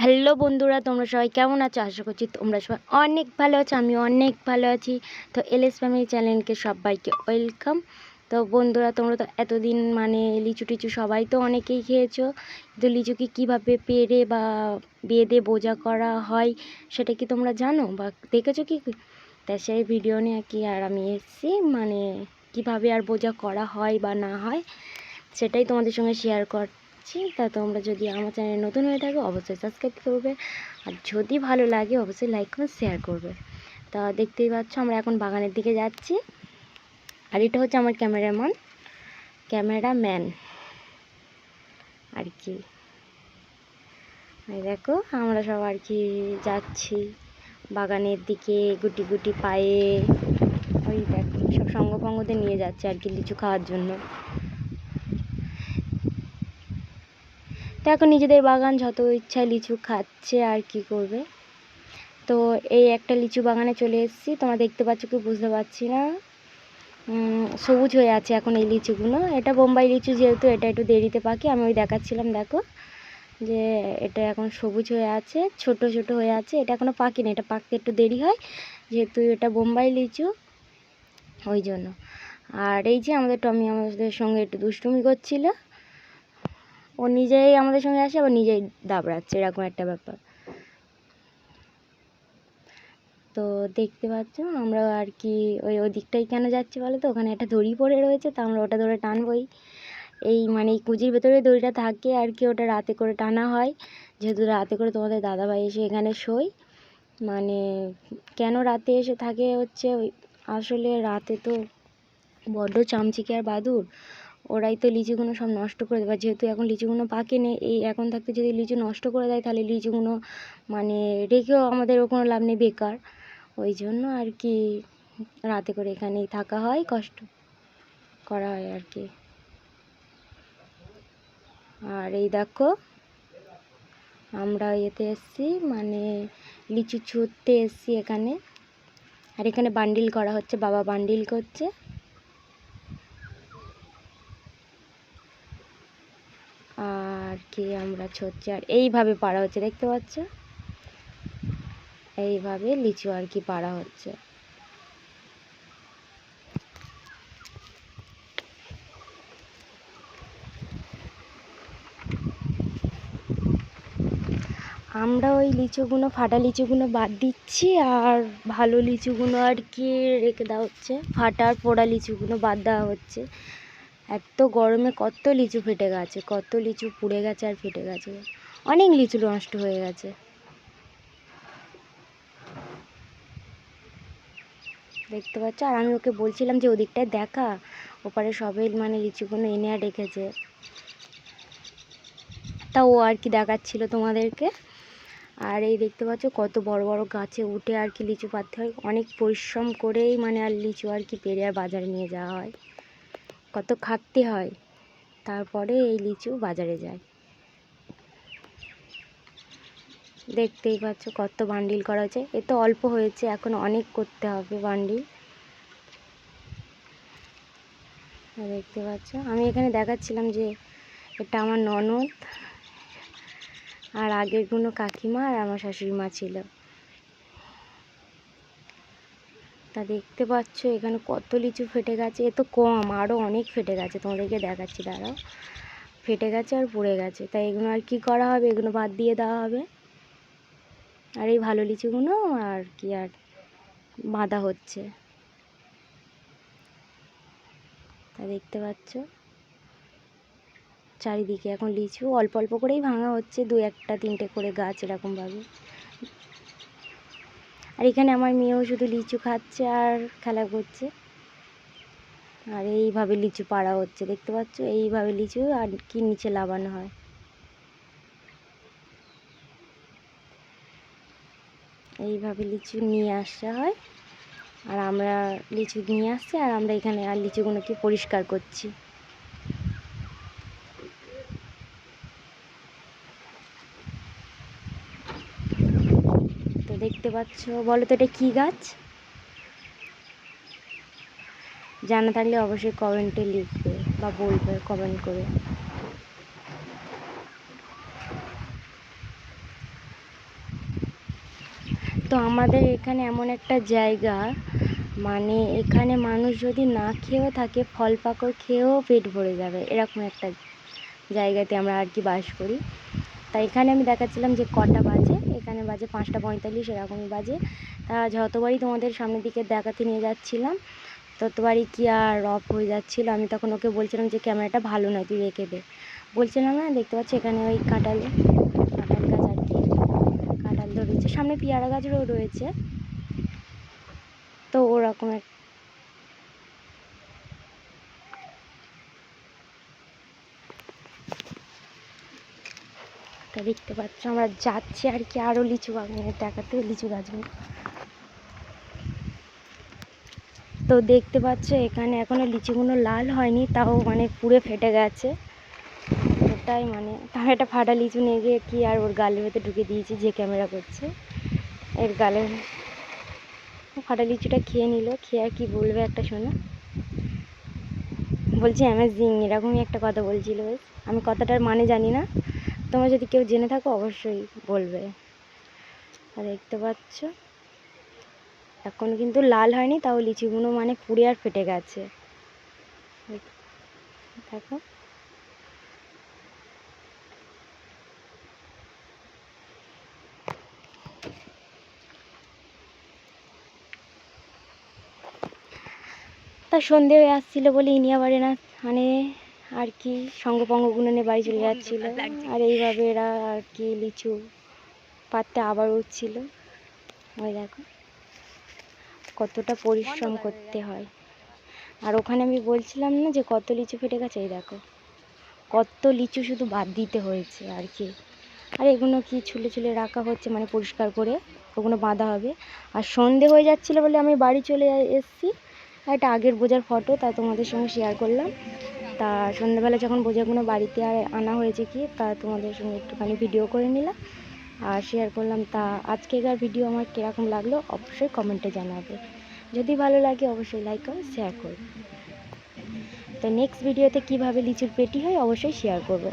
Hello বন্ধুরা, তোমরা সবাই কেমন আছো? আশা করছি তোমরা সবাই অনেক ভালো আছো। আমি অনেক ভালো আছি। তো এলএস ফ্যামিলি চ্যানেলকে সবাইকে ওয়েলকাম। তো বন্ধুরা, তোমরা তো এতদিন লিচু টিচু সবাই তো অনেকেই খেয়েছো। তো লিচুকে কীভাবে পেড়ে বা বেঁধে বোঝা করা হয় সেটা কি তোমরা জানো বা দেখেছো কি? তা সেই ভিডিও নিয়ে আর আমি এসেছি, কীভাবে আর বোঝা করা হয় বা না হয় সেটাই তোমাদের সঙ্গে শেয়ার তা তোমরা যদি আমার চ্যানেলে নতুন হয়ে থাকো অবশ্যই সাবস্ক্রাইব করবে, আর যদি ভালো লাগে অবশ্যই লাইক কমেন্ট শেয়ার করবে। তা দেখতেই পাচ্ছ আমরা এখন বাগানের দিকে যাচ্ছি, আর এটা হচ্ছে আমার ক্যামেরাম্যান আর কি। দেখো আমরা সব আর কি যাচ্ছি বাগানের দিকে গুটি গুটি পায়ে। ওই দেখো সব সঙ্গফঙ্গতে নিয়ে যাচ্ছে আর কি লিচু খাওয়ার জন্য। তো এখন নিজেদের বাগান যত ইচ্ছা লিচু খাচ্ছে, আর কি করবে। তো এই একটা লিচু বাগানে চলে এসেছি, তোমরা দেখতে পাচ্ছ কি বুঝতে পারছি না, সবুজ হয়ে আছে এখন এই লিচুগুলো। এটা বোম্বাই লিচু, যেহেতু এটা একটু দেরিতে পাকে, আমি ওই দেখাচ্ছিলাম দেখো যে এটা এখন সবুজ হয়ে আছে, ছোট ছোট হয়ে আছে। এটা এখনও পাকেনি, এটা পাকতে একটু দেরি হয় যেহেতু এটা বোম্বাই লিচু, ওই জন্য। আর এই যে আমাদের টমি আমাদের সঙ্গে একটু দুষ্টুমি করছিল, ও নিজেই আমাদের সঙ্গে আসে আবার নিজেই দাবড়াচ্ছে, এরকম একটা ব্যাপার। তো দেখতে পাচ্ছ আমরা আর কি ওই দিকটাই কেন যাচ্ছি বলো তো, ওখানে একটা দড়ি পড়ে রয়েছে, তো আমরা ওটা ধরে টানবই। এই কুঁজির ভেতরে দড়িটা থাকে আর কি, ওটা রাতে করে টানা হয়, যেহেতু রাতে করে তোমাদের দাদাভাই এসে এখানে শোয়। কেন রাতে এসে থাকে হচ্ছে ওই, আসলে রাতে তো বড্ড চামচিকে আর বাদুড়, ওরাই তো লিচুগুলো সব নষ্ট করে দেবে। যেহেতু এখন লিচুগুলো পাকেনি, এই এখন থাকতে যদি লিচু নষ্ট করে দেয় তাহলে লিচুগুলো রেখেও আমাদের কোনো লাভ নেই, বেকার। ওই জন্য আর কি রাতে করে এখানেই থাকা হয়, কষ্ট করা হয় আর কি। আর এই দেখো আমরা এতে এসছি লিচু ছুঁড়তে এসছি এখানে, আর এখানে বান্ডিল করা হচ্ছে, বাবা বান্ডিল করছে। আর কি আমরা ছুঁড়ছি, আর এইভাবে পাড়া হচ্ছে, দেখতে পাচ্ছ এইভাবে লিচু আর কি পাড়া হচ্ছে। আমরা ওই লিচুগুলো, ফাটা লিচুগুলো বাদ দিচ্ছি, আর ভালো লিচুগুলো আর কি রেখে দেওয়া হচ্ছে। ফাটা আর পোড়া লিচুগুলো বাদ দেওয়া হচ্ছে। এত গরমে কত লিচু ফেটে গেছে, কত লিচু পুড়ে গেছে আর ফেটে গেছে, অনেক লিচু নষ্ট হয়ে গেছে, দেখতে পাচ্ছ। আর আমি ওকে বলছিলাম যে ওদিকটায় দেখা, ওপারে সবাই লিচুগুলো এনে আর রেখেছে, তা ও আর কি দেখাচ্ছিল তোমাদেরকে। আর এই দেখতে পাচ্ছ কত বড় বড় গাছে উঠে আর কি লিচু পাড়তে হয়, অনেক পরিশ্রম করেই আর লিচু আর কি পেড়ে আর বাজারে নিয়ে যাওয়া হয়, কত খাটতে হয়, তারপরে এই লিচু বাজারে যায়। দেখতেই পাচ্ছ কত বান্ডিল করা হয়েছে, এ তো অল্প হয়েছে, এখন অনেক করতে হবে বান্ডিল। দেখতে পাচ্ছ আমি এখানে দেখাচ্ছিলাম যে এটা আমার ননদ, আর আগের কোনো কাকিমা আর আমার শাশুড়ি মা ছিল। তা দেখতে পাচ্ছ এখানে কত লিচু ফেটে গেছে, এ তো কম, আরও অনেক ফেটে গেছে, তোমাদেরকে দেখাচ্ছি দাঁড়াও। ফেটে গেছে আর পুড়ে গেছে, তাই এগুলো আর কি করা হবে, এগুলো বাদ দিয়ে দেওয়া হবে। আর এই ভালো লিচুগুলো আর কি আর বাঁধা হচ্ছে, তা দেখতে পাচ্ছ চারিদিকে এখন লিচু অল্প অল্প করেই ভাঙা হচ্ছে, দু একটা তিনটে করে গাছ এরকমভাবে। আর এখানে আমার মেয়েও শুধু লিচু খাচ্ছে আর খেলা করছে, আর এইভাবে লিচু পাড়া হচ্ছে, দেখতে পাচ্ছ এইভাবে লিচু আর কি নিচে লাগানো হয়। এইভাবে লিচু নিয়ে আসা হয়, আর আমরা লিচু নিয়ে আসছি, আর আমরা এখানে আর লিচুগুলোকে পরিষ্কার করছি। তো দেখতে পাচ্ছ, বলো তো এটা কী গাছ? জানা থাকলে অবশ্যই কমেন্টে লিখবে বা বলবে কমেন্ট করে। তো আমাদের এখানে এমন একটা জায়গা, মানে এখানে মানুষ যদি না খেয়েও থাকে, ফল পাকড় খেয়েও পেট ভরে যাবে, এরকম একটা জায়গাতে আমরা আর কি বাস করি। তাই এখানে আমি দেখাচ্ছিলাম যে কটা বাজে, এখানে বাজে 5:45 এরকমই বাজে। তা যতবারই তোমাদের সামনের দিকে দেখাতে নিয়ে যাচ্ছিলাম ততবারই কি আর অফ হয়ে যাচ্ছিলো। আমি তখন ওকে বলছিলাম যে ক্যামেরাটা ভালো নয়, তুই রেখে দে। বলছিলাম না, দেখতে পাচ্ছি এখানে ওই কাঁঠাল গাছ আর কি, কাঁঠাল ধরেছে, সামনে পেয়ারা গাছও রয়েছে। তো ওরকম তা দেখতে পাচ্ছ আমরা যাচ্ছি আর কি আরও লিচু বাগানের দেখাতে, লিচু গাছগুলো। তো দেখতে পাচ্ছ এখানে এখনও লিচুগুলো লাল হয়নি, তাও মানে পুড়ে ফেটে গেছে। ওটাই মানে তাও একটা ফাটা লিচু নিয়ে গিয়ে কি আর ওর গালের ভেতরে ঢুকে দিয়েছি, যে ক্যামেরা করছে এর গালের। ফাটা লিচুটা খেয়ে নিল, খেয়ে আর কি বলবে একটা শোনো, বলছি অ্যামেজিং এরকমই একটা কথা বলছিল। বেশ, আমি কথাটার মানে জানি না, তোমরা যদি কেউ জেনে থাকো অবশ্যই বলবে। আর দেখতে পাচ্ছ এখন কিন্তু লাল হয়নি, তাও লিচিগুলো মানে পুড়ে আর ফেটে গেছে, দেখো। তা সন্ধে হয়ে আসছিলো বলে ইনি আবার এরা মানে আর কি সঙ্গপঙ্গগুলো নিয়ে বাড়ি চলে যাচ্ছিলো। আর এইভাবে এরা আর কি লিচু পাততে আবার উঠছিল। ওই দেখো কতটা পরিশ্রম করতে হয়। আর ওখানে আমি বলছিলাম না যে কত লিচু ফেটে গেছে, এই দেখো কত লিচু শুধু বাদ দিতে হয়েছে আর কি। আর এগুলো কি ছুলে ছুলে রাখা হচ্ছে, মানে পরিষ্কার করে ওগুলো বাঁধা হবে। আর সন্ধে হয়ে যাচ্ছিলো বলে আমি বাড়ি চলে এসেছি। একটা আগের বোঝার ফটো তা তোমাদের সঙ্গে শেয়ার করলাম। তা সন্ধ্যেবেলা যখন বোঝাগুলো বাড়িতে আনা হয়েছে কি, তা তোমাদের সঙ্গে একটুখানি ভিডিও করে নিলাম আর শেয়ার করলাম। তা আজকেকার ভিডিও আমার কীরকম লাগলো অবশ্যই কমেন্টে জানাবে। যদি ভালো লাগে অবশ্যই লাইক করো, শেয়ার করো। তো নেক্সট ভিডিওতে কিভাবে লিচুর পেটি হয় অবশ্যই শেয়ার করবো।